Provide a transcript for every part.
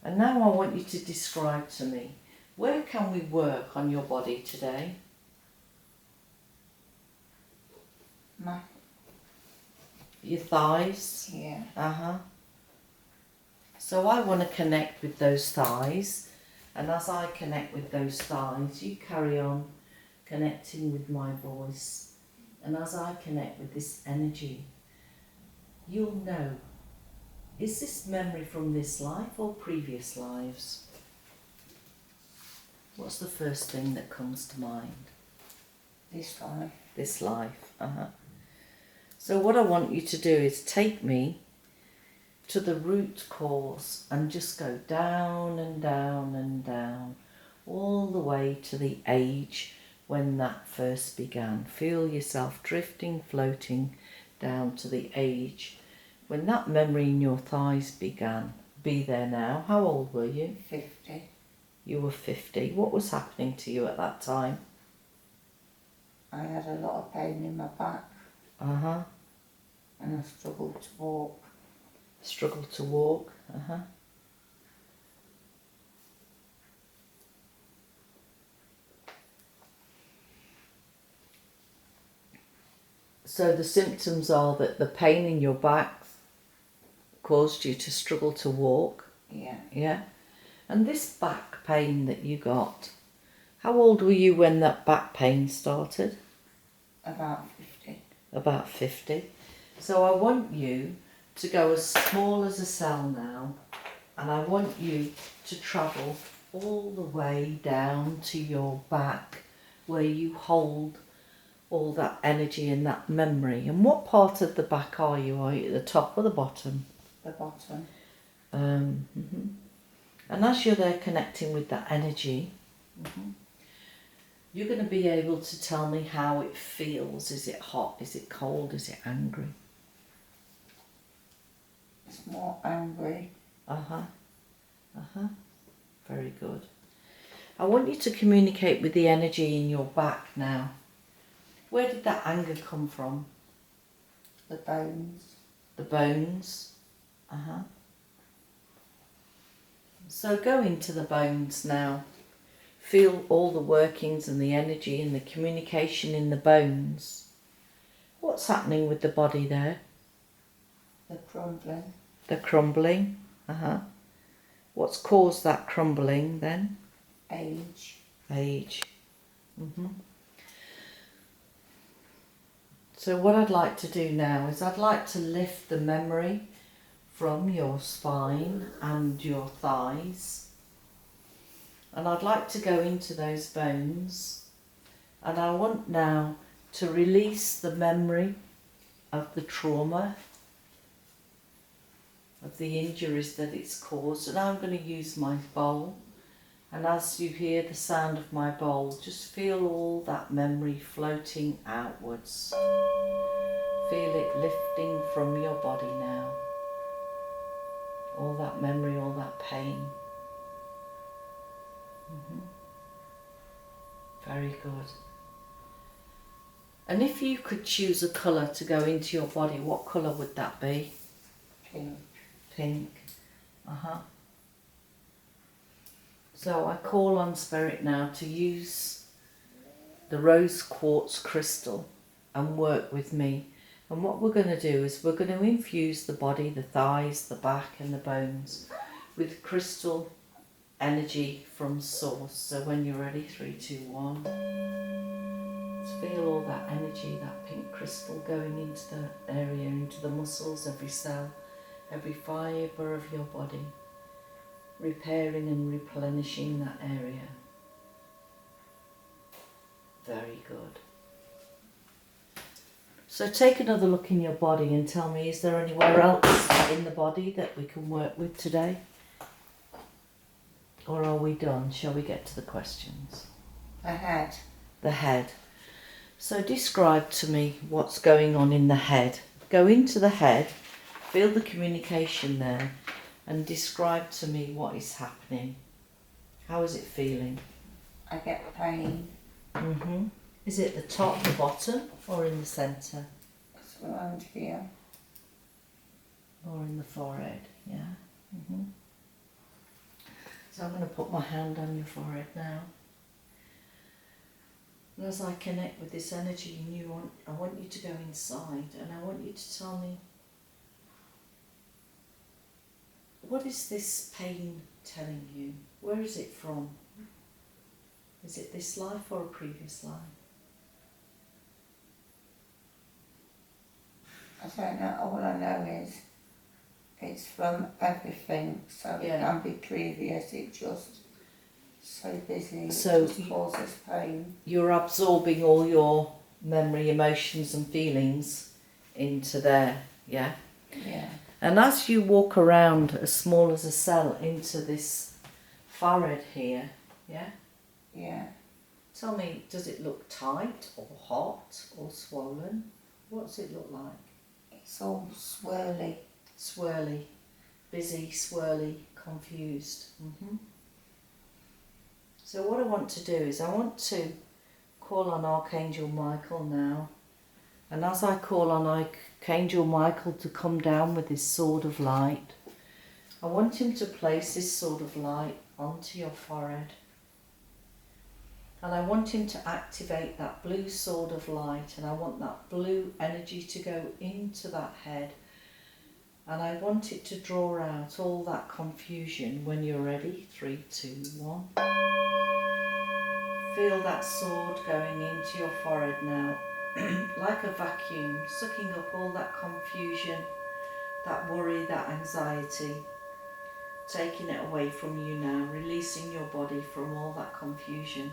And now I want you to describe to me, where can we work on your body today? Your thighs? Yeah. So I want to connect with those thighs, and as I connect with those thighs, you carry on connecting with my voice. And as I connect with this energy, you'll know, is this memory from this life or previous lives? What's the first thing that comes to mind? This life. This life. So what I want you to do is take me to the root cause and just go down and down and down, all the way to the age when that first began. Feel yourself drifting, floating down to the age when that memory in your thighs began. Be there now. How old were you? 50. You were 50. What was happening to you at that time? I had a lot of pain in my back. And I struggled to walk. Struggle to walk. So the symptoms are that the pain in your back caused you to struggle to walk. Yeah. Yeah. And this back pain that you got, how old were you when that back pain started? About 50. About 50. So I want you to go as small as a cell now, and I want you to travel all the way down to your back where you hold all that energy and that memory. And what part of the back are you? Are you at the top or the bottom? The bottom. And as you're there connecting with that energy, you're going to be able to tell me how it feels. Is it hot? Is it cold? Is it angry? It's more angry. Very good. I want you to communicate with the energy in your back now. Where did that anger come from? The bones. The bones. So go into the bones now. Feel all the workings and the energy and the communication in the bones. What's happening with the body there? The crumbling. The crumbling. What's caused that crumbling then? Age. Age. So what I'd like to do now is I'd like to lift the memory from your spine and your thighs, and I'd like to go into those bones, and I want now to release the memory of the trauma, of the injuries that it's caused. And I'm going to use my bowl, and as you hear the sound of my bowl, just feel all that memory floating outwards. Feel it lifting from your body now. All that memory, all that pain. Very good. And if you could choose a colour to go into your body, what colour would that be? Pink. Pink. So I call on Spirit now to use the rose quartz crystal and work with me. And what we're going to do is we're going to infuse the body, the thighs, the back and the bones with crystal energy from source. So when you're ready, 3, 2, 1. Let's feel all that energy, that pink crystal going into the area, into the muscles, every cell, every fibre of your body, repairing and replenishing that area. Very good. So take another look in your body and tell me, is there anywhere else in the body that we can work with today? Or are we done? Shall we get to the questions? The head. The head. So describe to me what's going on in the head. Go into the head, feel the communication there, and describe to me what is happening. How is it feeling? I get pain. Is it the top, the bottom, or in the centre? It's around here. Or in the forehead, yeah. So I'm going to put my hand on your forehead now. And as I connect with this energy in you, I want you to go inside and I want you to tell me, what is this pain telling you? Where is it from? Is it this life or a previous life? I don't know. All I know is it's from everything, so it Yeah. can be previous. It just so busy. So it just causes pain. You're absorbing all your memory, emotions and feelings into there, yeah? Yeah. And as you walk around as small as a cell into this forehead here, yeah? Yeah. Tell me, does it look tight or hot or swollen? What does it look like? It's all swirly. Swirly, busy, swirly, confused. So what I want to do is I want to call on Archangel Michael now. And as I call on Archangel Michael to come down with this sword of light, I want him to place this sword of light onto your forehead. And I want him to activate that blue sword of light, and I want that blue energy to go into that head. And I want it to draw out all that confusion. When you're ready, 3, 2, 1. Feel that sword going into your forehead now, like a vacuum, sucking up all that confusion, that worry, that anxiety, taking it away from you now, releasing your body from all that confusion.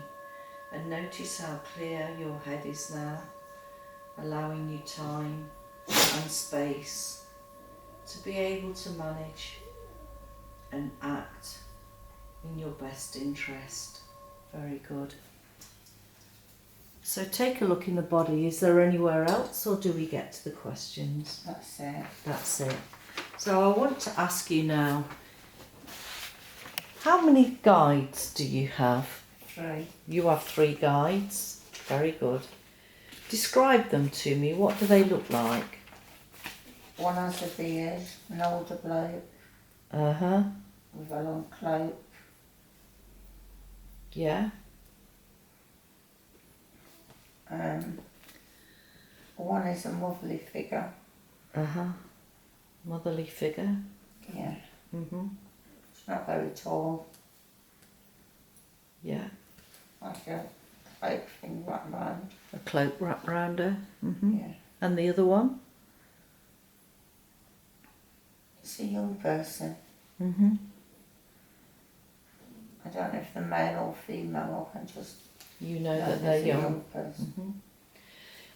And notice how clear your head is now, allowing you time and space to be able to manage and act in your best interest. Very good. So take a look in the body. Is there anywhere else, or do we get to the questions? That's it. That's it. So I want to ask you now, how many guides do you have? 3. You have 3 guides. Very good. Describe them to me. What do they look like? One has a beard, an older bloke Uh-huh. with a long cloak. Yeah. One is a motherly figure. Uh-huh. Motherly figure. Yeah. Mm-hmm. She's not very tall. Yeah. Like a cloak thing wrapped around. A cloak wrapped around her. Mm-hmm. Yeah. And the other one? It's a young person. Mm-hmm. I don't know if they're male or female. I can just You know know that there's they're a young. young person. Mm-hmm.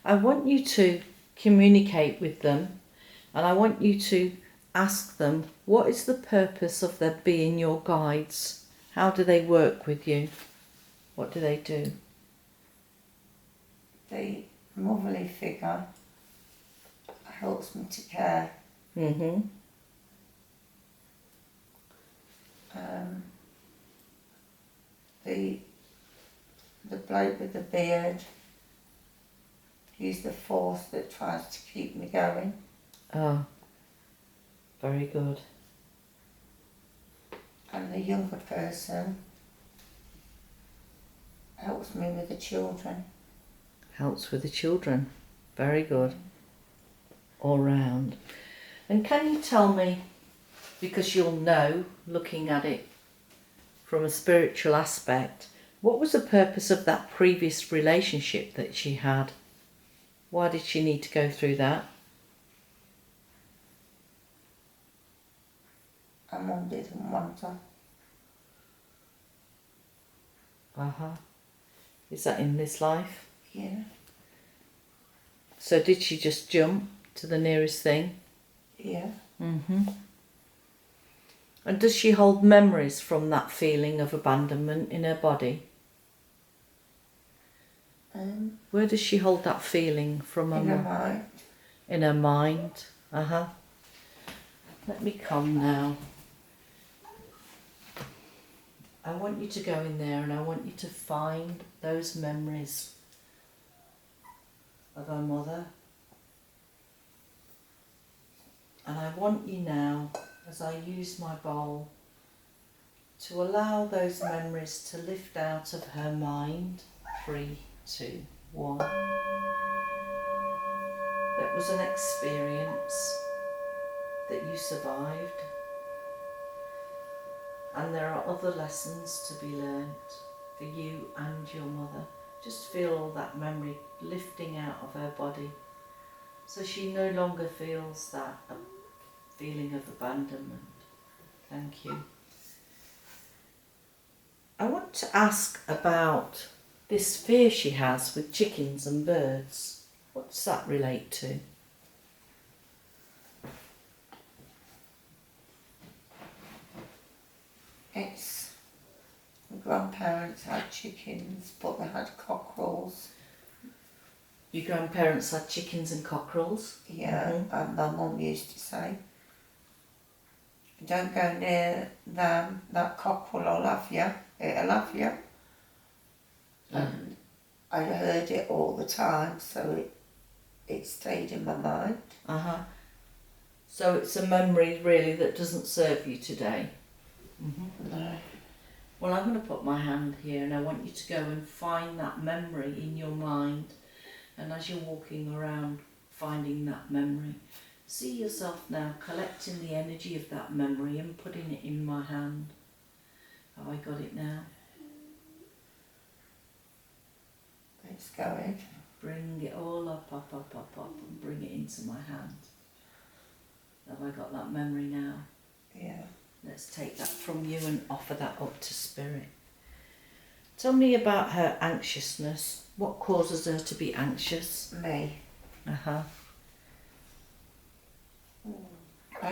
I want you to communicate with them, and I want you to ask them, what is the purpose of their being your guides? How do they work with you? What do they do? The motherly figure helps me to care. Mm-hmm. The bloke with the beard, he's the force that tries to keep me going. Oh, very good. And the younger person helps me with the children. Helps with the children. Very good. All round. And can you tell me, because you'll know, looking at it from a spiritual aspect, what was the purpose of that previous relationship that she had? Why did she need to go through that? My mum didn't want her. Uh-huh. Is that in this life? Yeah. So did she just jump to the nearest thing? Yeah. Mm-hmm. And does she hold memories from that feeling of abandonment in her body? Where does she hold that feeling from her In her mum? mind. In her mind. Uh-huh. Let me come now. I want you to go in there and I want you to find those memories of her mother. And I want you now, as I use my bowl, to allow those memories to lift out of her mind. 3, 2, 1. That was an experience that you survived, and there are other lessons to be learnt for you and your mother. Just feel all that memory lifting out of her body, so she no longer feels that feeling of abandonment. Thank you. I want to ask about this fear she has with chickens and birds. What does that relate to? It's my grandparents had chickens, but they had cockerels. Your grandparents had chickens and cockerels? Yeah, and my mum used to say, don't go near them, that cockerel will have you, it'll have you. And I heard it all the time, so it stayed in my mind. So it's a memory really that doesn't serve you today? No. Well, I'm going to put my hand here and I want you to go and find that memory in your mind. And as you're walking around finding that memory, see yourself now collecting the energy of that memory and putting it in my hand. Have I got it now? It's going. Bring it all up, and bring it into my hand. Have I got that memory now? Yeah. Let's take that from you and offer that up to Spirit. Tell me about her anxiousness. What causes her to be anxious? Me. I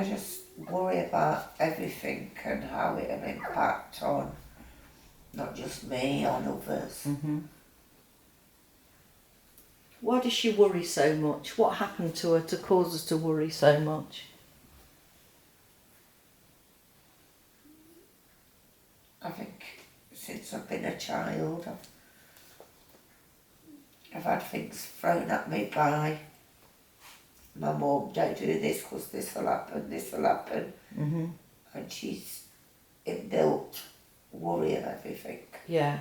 just worry about everything and how it'll impact on not just me, on others. Why does she worry so much? What happened to her to cause her to worry so much? I think since I've been a child, I've had things thrown at me by my mum, don't do this because this will happen. And she's inbuilt worry and everything. Yeah.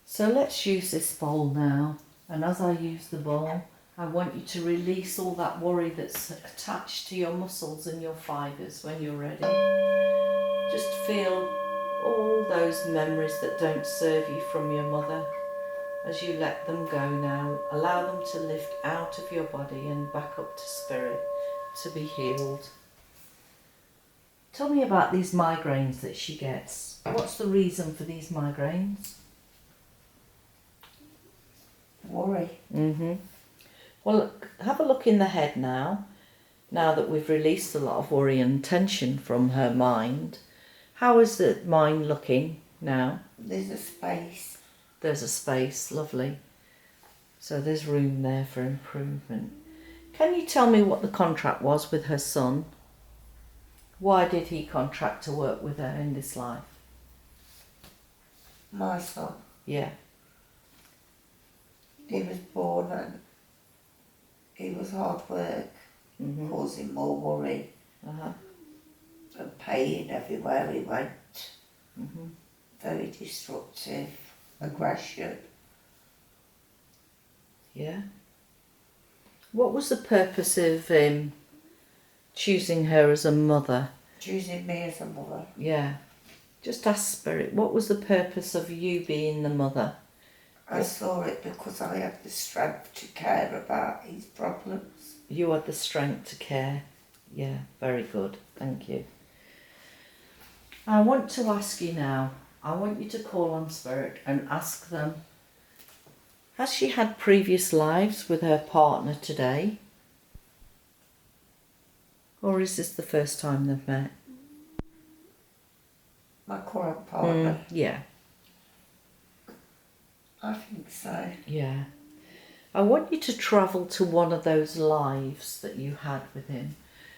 So let's use this bowl now. And as I use the bowl, I want you to release all that worry that's attached to your muscles and your fibres when you're ready. Just feel all those memories that don't serve you from your mother. As you let them go now, allow them to lift out of your body and back up to Spirit to be healed. Tell me about these migraines that she gets. What's the reason for these migraines? Worry. Well, look, have a look in the head now that we've released a lot of worry and tension from her mind. How is the mind looking now? There's a space. There's a space, lovely. So there's room there for improvement. Can you tell me what the contract was with her son? Why did he contract to work with her in this life? My son. Yeah. He was born and he was hard work, causing more worry and pain everywhere he went. Very destructive, aggression. Yeah. What was the purpose of choosing her as a mother? Choosing me as a mother. Yeah. Just ask Spirit, what was the purpose of you being the mother? I saw it because I had the strength to care about his problems. You had the strength to care. Yeah, very good. Thank you. I want to ask you now, I want you to call on Spirit and ask them, has she had previous lives with her partner today? Or is this the first time they've met? My current partner. Yeah. I think so. Yeah. I want you to travel to one of those lives that you had with him.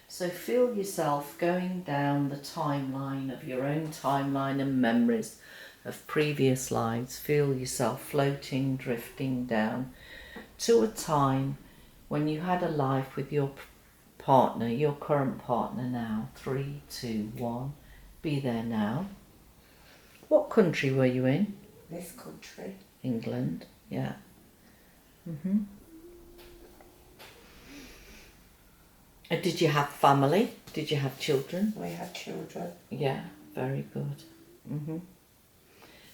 So feel yourself going down the timeline of your own timeline and memories of previous lives. Feel yourself floating, drifting down to a time when you had a life with your partner, your current partner now. 3, 2, 1. be there now. What country were you in? This country. England, yeah. And did you have family? Did you have children? We had children. Yeah, very good.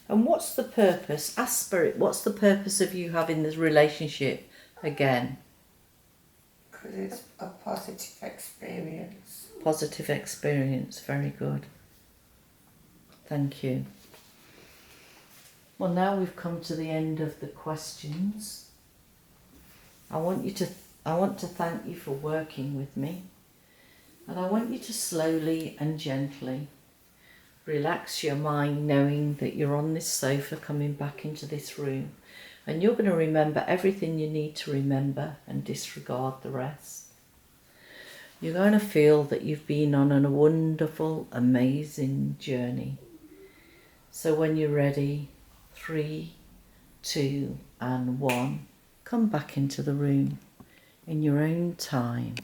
And what's the purpose? Ask Spirit, what's the purpose of you having this relationship again? Because it's a positive experience. Positive experience, very good. Thank you. Well, now we've come to the end of the questions. I want to thank you for working with me, and I want you to slowly and gently relax your mind, knowing that you're on this sofa coming back into this room, and you're going to remember everything you need to remember and disregard the rest. You're going to feel that you've been on a wonderful, amazing journey. So when you're ready, 3, 2 and 1, come back into the room in your own time.